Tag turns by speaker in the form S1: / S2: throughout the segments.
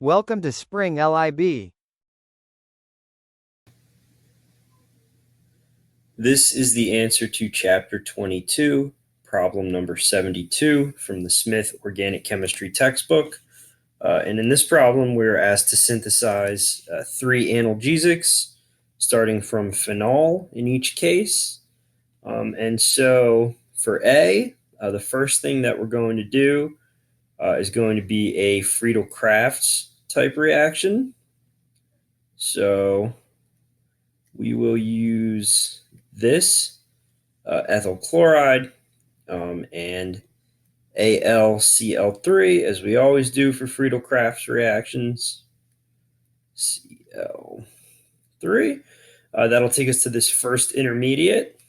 S1: Welcome to Spring LIB.
S2: This is the answer to Chapter 22, problem number 72 from the Smith Organic Chemistry textbook. And in this problem, we're asked to synthesize 3 analgesics, starting from phenol in each case. And so for A, the first thing that we're going to do is going to be a Friedel-Crafts type reaction. So we will use this ethyl chloride and AlCl3, as we always do for Friedel-Crafts reactions. Cl3. That'll take us to this first intermediate.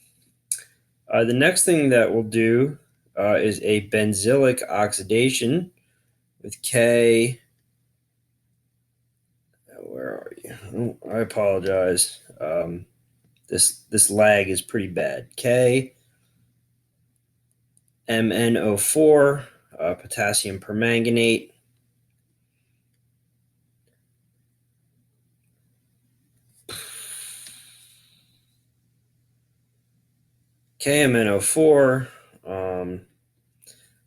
S2: The next thing that we'll do is a benzylic oxidation with K. Where are you? Oh, I apologize. This lag is pretty bad. KMNO4, potassium permanganate. KMNO4,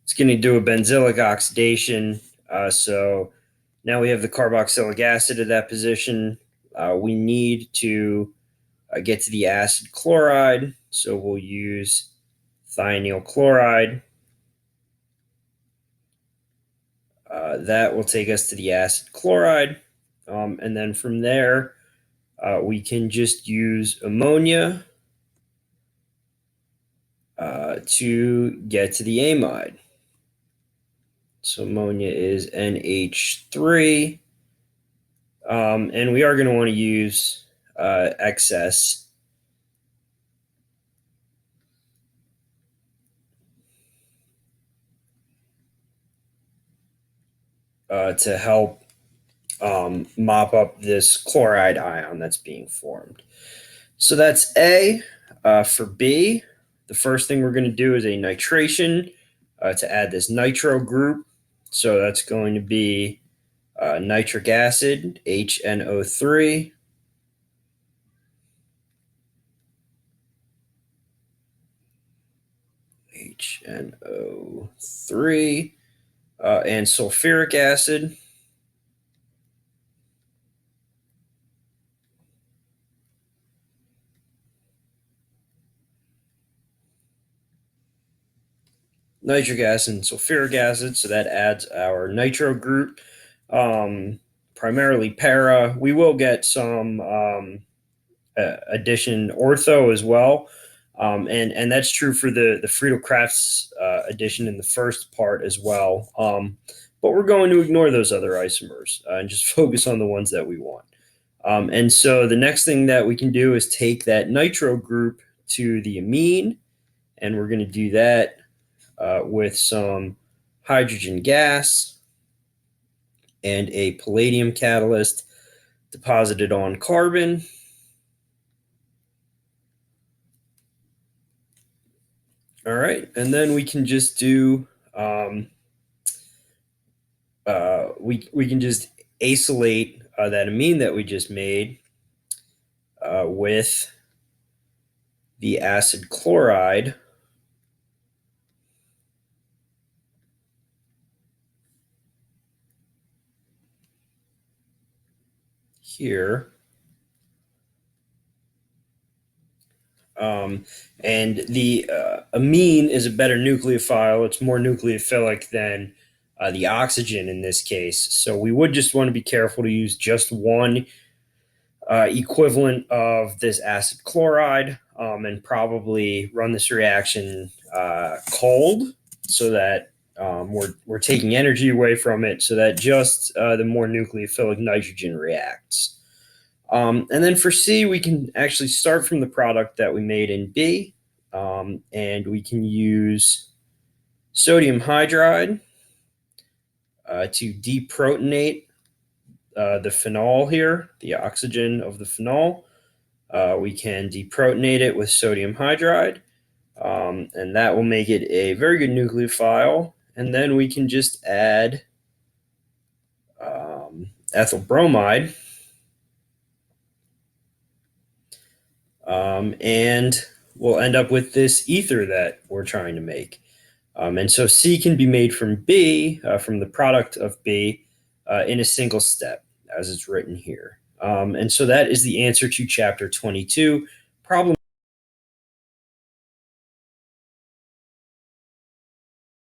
S2: it's going to do a benzylic oxidation. So now we have the carboxylic acid at that position. We need to get to the acid chloride. So we'll use thionyl chloride. That will take us to the acid chloride. And then from there, we can just use ammonia to get to the amide. So ammonia is NH3. And we are going to want to use excess to help mop up this chloride ion that's being formed. So that's A. For B, the first thing we're going to do is a nitration to add this nitro group. So that's going to be nitric acid, HNO3. HNO3. And sulfuric acid. Nitric acid and sulfuric acid, so that adds our nitro group, primarily para. We will get some addition ortho as well, and that's true for the Friedel-Crafts addition in the first part as well. But we're going to ignore those other isomers and just focus on the ones that we want. And so the next thing that we can do is take that nitro group to the amine, and we're going to do that with some hydrogen gas and a palladium catalyst deposited on carbon. All right, and then we can just do we can just acylate that amine that we just made with the acid chloride. Here. And the amine is a better nucleophile. It's more nucleophilic than the oxygen in this case. So we would just want to be careful to use just one equivalent of this acid chloride and probably run this reaction cold so that we're taking energy away from it so that just the more nucleophilic nitrogen reacts. And then for C, we can actually start from the product that we made in B, and we can use sodium hydride to deprotonate the phenol here, the oxygen of the phenol. We can deprotonate it with sodium hydride, and that will make it a very good nucleophile. And then we can just add ethyl bromide. And we'll end up with this ether that we're trying to make. And so C can be made from B, from the product of B, in a single step, as it's written here. And so that is the answer to chapter 22. Problem